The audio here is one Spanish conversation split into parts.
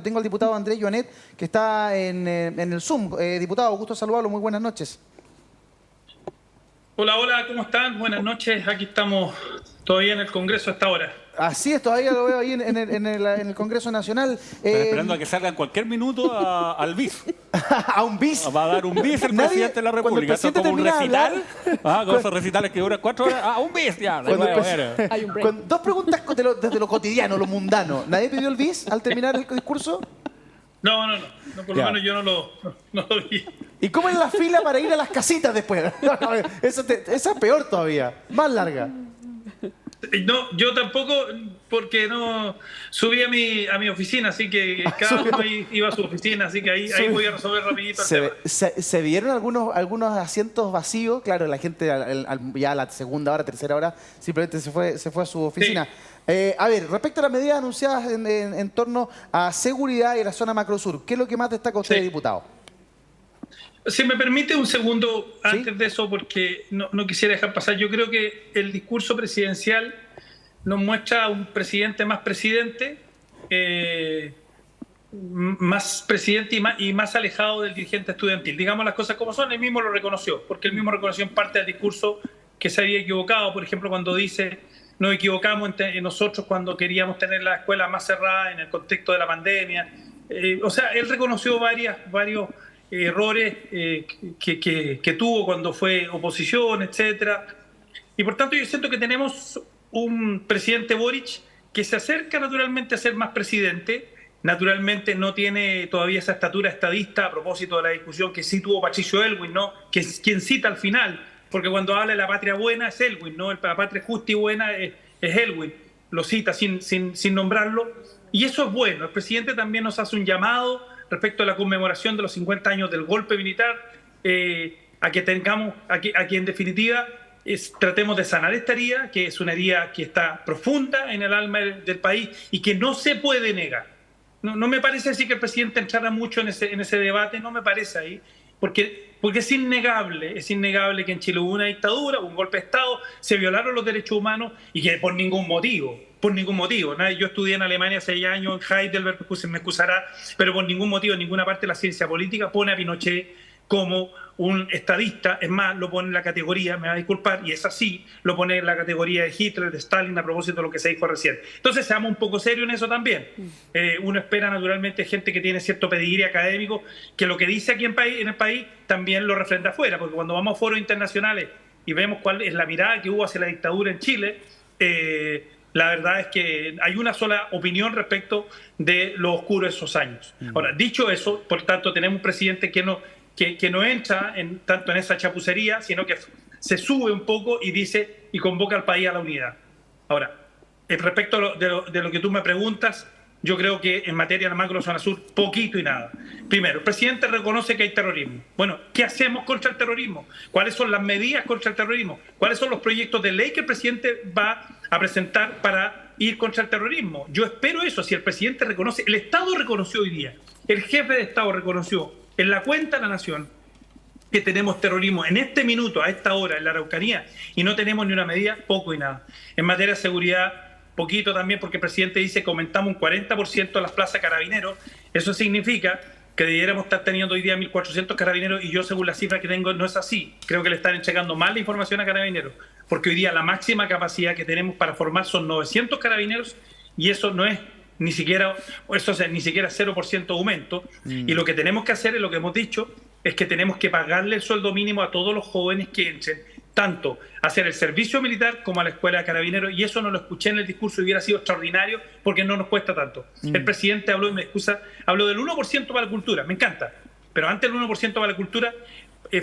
Tengo al diputado Andrés Joanet, que está en el Zoom. Diputado, gusto saludarlo. Muy buenas noches. Hola, hola, ¿cómo están? Buenas noches. Aquí estamos todavía en el Congreso a esta hora. Así es, todavía lo veo ahí en el Congreso Nacional. Están esperando a que salga en cualquier minuto al BIS. A un bis. Va a dar un BIS el presidente de la República. Esto es como un recital. Como esos recitales que duran 4 horas. Un BIS ya. Hay un break. Dos preguntas desde lo cotidiano, lo mundano. ¿Nadie pidió el bis al terminar el discurso? No, por lo menos yo no lo vi. ¿Y cómo es la fila para ir a las casitas después? Esa es peor todavía, más larga. No, yo tampoco, porque no subí a mi oficina, así que cada uno iba a su oficina, así que ahí voy a resolver rapidito el tema. Se vieron algunos asientos vacíos. Claro, la gente ya a la segunda hora, tercera hora, simplemente se fue a su oficina. Sí. A ver, respecto a las medidas anunciadas en torno a seguridad y la zona macrosur, ¿qué es lo que más destaca usted, diputado? Si me permite un segundo antes ¿Sí? de eso, porque no quisiera dejar pasar. Yo creo que el discurso presidencial nos muestra a un presidente más presidente, y más alejado del dirigente estudiantil. Digamos las cosas como son, él mismo lo reconoció, porque él mismo reconoció en parte del discurso que se había equivocado. Por ejemplo, cuando dice, nos equivocamos en nosotros cuando queríamos tener la escuela más cerrada en el contexto de la pandemia. O sea, él reconoció varios errores que tuvo cuando fue oposición, etcétera. Y por tanto yo siento que tenemos un presidente Boric que se acerca naturalmente a ser más presidente. Naturalmente no tiene todavía esa estatura estadista, a propósito de la discusión que sí tuvo Patricio Aylwin, ¿no? Que es quien cita al final, porque cuando habla de la patria buena es Aylwin, ¿no? La patria justa y buena es Aylwin, lo cita sin nombrarlo, y eso es bueno. El presidente también nos hace un llamado respecto a la conmemoración de los 50 años del golpe militar, a que en definitiva tratemos de sanar esta herida, que es una herida que está profunda en el alma del país y que no se puede negar. No me parece así que el presidente entrara mucho en ese debate, no me parece ahí, porque es innegable que en Chile hubo una dictadura, un golpe de Estado, se violaron los derechos humanos y que por ningún motivo. Yo estudié en Alemania 6 años, en Heidelberg, me excusará, pero por ningún motivo, en ninguna parte de la ciencia política pone a Pinochet como un estadista. Es más, lo pone en la categoría, me va a disculpar, y es así, lo pone en la categoría de Hitler, de Stalin, a propósito de lo que se dijo recién. Entonces, seamos un poco serios en eso también. Uno espera naturalmente gente que tiene cierto pedigrí académico, que lo que dice aquí en el país también lo refrenda afuera, porque cuando vamos a foros internacionales y vemos cuál es la mirada que hubo hacia la dictadura en Chile, la verdad es que hay una sola opinión respecto de lo oscuro de esos años. Ahora, dicho eso, por tanto, tenemos un presidente que no entra tanto en esa chapucería, sino que se sube un poco y dice y convoca al país a la unidad. Ahora, respecto de lo que tú me preguntas, yo creo que en materia de la macro zona sur, poquito y nada. Primero, el presidente reconoce que hay terrorismo. Bueno, ¿qué hacemos contra el terrorismo? ¿Cuáles son las medidas contra el terrorismo? ¿Cuáles son los proyectos de ley que el presidente va a presentar para ir contra el terrorismo? Yo espero eso. Si el presidente reconoce, el Estado reconoció hoy día, el jefe de Estado reconoció en la cuenta de la Nación que tenemos terrorismo en este minuto, a esta hora, en la Araucanía, y no tenemos ni una medida, poco y nada. En materia de seguridad, poquito también, porque el presidente dice que aumentamos un 40% de las plazas carabineros. Eso significa que debiéramos estar teniendo hoy día 1.400 carabineros, y yo, según la cifra que tengo, no es así. Creo que le están entregando mal la información a carabineros, porque hoy día la máxima capacidad que tenemos para formar son 900 carabineros, y eso no es ni siquiera 0% aumento. Y lo que tenemos que hacer, es lo que hemos dicho, es que tenemos que pagarle el sueldo mínimo a todos los jóvenes que entren, tanto a hacer el servicio militar como a la escuela de carabineros, y eso no lo escuché en el discurso y hubiera sido extraordinario porque no nos cuesta tanto. El presidente habló, y me excusa, habló del 1% para la cultura, me encanta, pero antes del 1% para la cultura,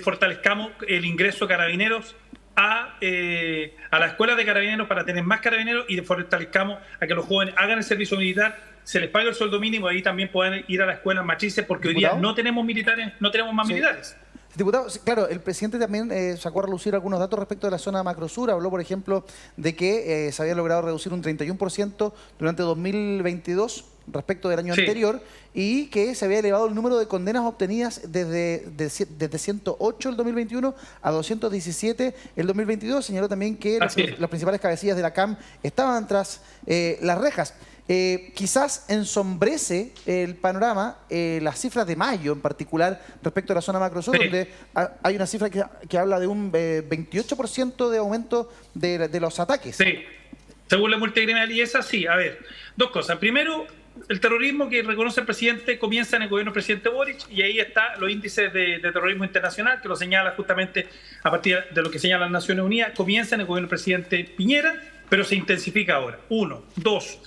fortalezcamos el ingreso de carabineros a la escuela de carabineros para tener más carabineros, y fortalezcamos a que los jóvenes hagan el servicio militar, se les pague el sueldo mínimo, y ahí también puedan ir a las escuelas matrices, porque hoy día no tenemos militares, no tenemos más militares. Diputado, claro, el presidente también sacó a relucir algunos datos respecto de la zona macrosur. Habló, por ejemplo, de que se había logrado reducir un 31% durante 2022 respecto del año anterior, y que se había elevado el número de condenas obtenidas desde 108 el 2021 a 217 el 2022. Señaló también que los principales cabecillas de la CAM estaban tras las rejas. Quizás ensombrece el panorama las cifras de mayo en particular respecto a la zona macrosur, donde hay una cifra que habla de un 28% de aumento de los ataques. Sí, según la multicriminalidad, y es así. A ver, dos cosas. Primero, el terrorismo que reconoce el presidente comienza en el gobierno del presidente Boric, y ahí están los índices de terrorismo internacional, que lo señala justamente a partir de lo que señalan las Naciones Unidas. Comienza en el gobierno del presidente Piñera, pero se intensifica ahora. Uno. Dos.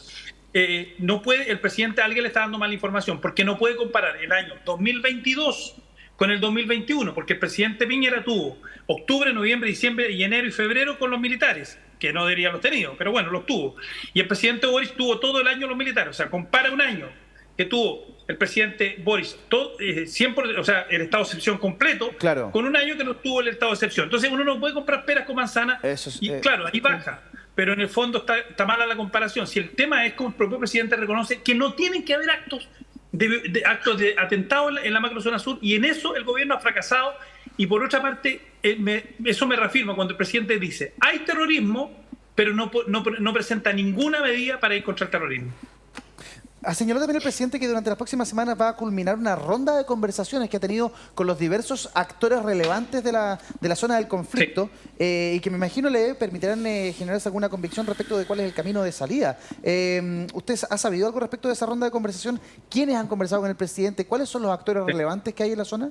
No puede, el presidente, alguien le está dando mala información, porque no puede comparar el año 2022 con el 2021, porque el presidente Piñera tuvo octubre, noviembre, diciembre y enero y febrero con los militares, que no debería haberlos tenido, pero bueno, los tuvo. Y el presidente Boric tuvo todo el año los militares. O sea, compara un año que tuvo el presidente Boric, todo, 100%, o sea, el estado de excepción completo, claro, con un año que no tuvo el estado de excepción. Entonces uno no puede comprar peras con manzanas, y claro, ahí baja. Pero en el fondo está mala la comparación. Si el tema es como el propio presidente reconoce que no tienen que haber actos de atentado en la macrozona sur, y en eso el gobierno ha fracasado. Y por otra parte, eso me reafirma cuando el presidente dice, hay terrorismo, pero no presenta ninguna medida para ir contra el terrorismo. Señaló también el presidente que durante las próximas semanas va a culminar una ronda de conversaciones que ha tenido con los diversos actores relevantes de la zona del conflicto, sí, y que me imagino le permitirán generarse alguna convicción respecto de cuál es el camino de salida. ¿Usted ha sabido algo respecto de esa ronda de conversación? ¿Quiénes han conversado con el presidente? ¿Cuáles son los actores relevantes que hay en la zona?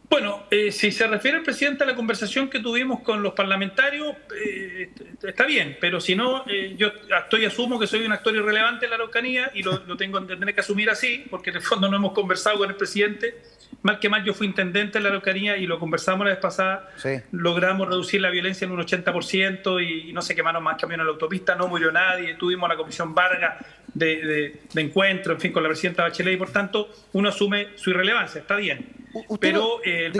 Bueno, si se refiere el presidente a la conversación que tuvimos con los parlamentarios, está bien, pero si no, yo asumo que soy un actor irrelevante en la Araucanía, y lo tengo que tener que asumir así, porque en el fondo no hemos conversado con el presidente. Mal que mal, yo fui intendente en la Araucanía y lo conversamos la vez pasada. Sí. Logramos reducir la violencia en un 80% y no se quemaron más camiones en la autopista, no murió nadie. Tuvimos la comisión Vargas de encuentro, en fin, con la presidenta Bachelet, y por tanto uno asume su irrelevancia, está bien. Pero el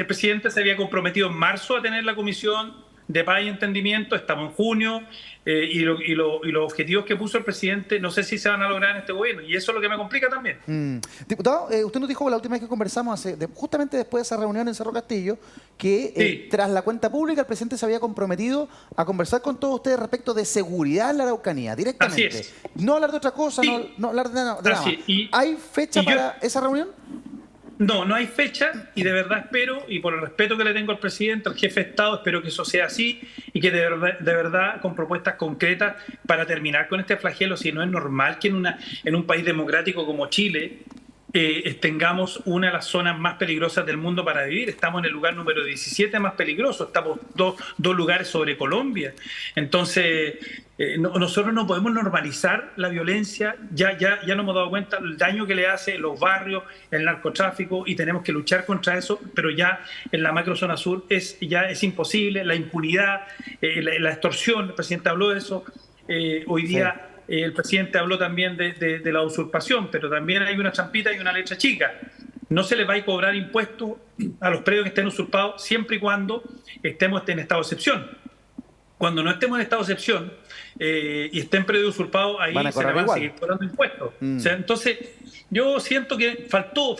presidente se había comprometido en marzo a tener la comisión de paz y entendimiento. Estamos en junio, y los objetivos que puso el presidente no sé si se van a lograr en este gobierno, y eso es lo que me complica también. Diputado, usted nos dijo la última vez que conversamos, justamente después de esa reunión en Cerro Castillo, que tras la cuenta pública el presidente se había comprometido a conversar con todos ustedes respecto de seguridad en la Araucanía, directamente. Así es. No hablar de otra cosa, sí, no hablar de nada. ¿Hay fecha para esa reunión? No hay fecha, y de verdad espero, y por el respeto que le tengo al presidente, al jefe de Estado, espero que eso sea así, y que de verdad con propuestas concretas para terminar con este flagelo. Si no es normal que en un país democrático como Chile tengamos una de las zonas más peligrosas del mundo para vivir. Estamos en el lugar número 17 más peligroso, estamos dos lugares sobre Colombia. Entonces, nosotros no podemos normalizar la violencia. Ya nos hemos dado cuenta del daño que le hace los barrios, el narcotráfico, y tenemos que luchar contra eso, pero ya en la macrozona sur es imposible. La impunidad, la extorsión, el presidente habló de eso. Hoy día... Sí. El presidente habló también de la usurpación, pero también hay una trampita y una letra chica. No se les va a cobrar impuestos a los predios que estén usurpados siempre y cuando estemos en estado de excepción. Cuando no estemos en estado de excepción y estén predios usurpados, ahí se les van a seguir cobrando impuestos. O sea, entonces, yo siento que faltó.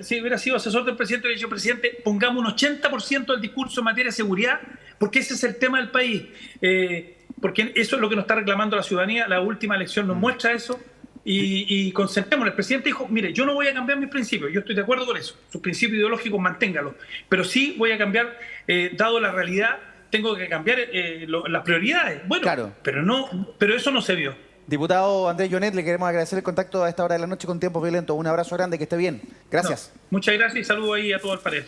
Si hubiera sido asesor del presidente, hubiera dicho, presidente, pongamos un 80% del discurso en materia de seguridad, porque ese es el tema del país. Porque eso es lo que nos está reclamando la ciudadanía. La última elección nos muestra eso, y concentrémonos. El presidente dijo, mire, yo no voy a cambiar mis principios, yo estoy de acuerdo con eso, sus principios ideológicos manténgalos, pero sí voy a cambiar, dado la realidad, tengo que cambiar las prioridades. Bueno, claro, pero eso no se vio. Diputado Andrés Jonet, le queremos agradecer el contacto a esta hora de la noche con Tiempos Violentos. Un abrazo grande, que esté bien. Gracias. Muchas gracias y saludo ahí a todo el panel.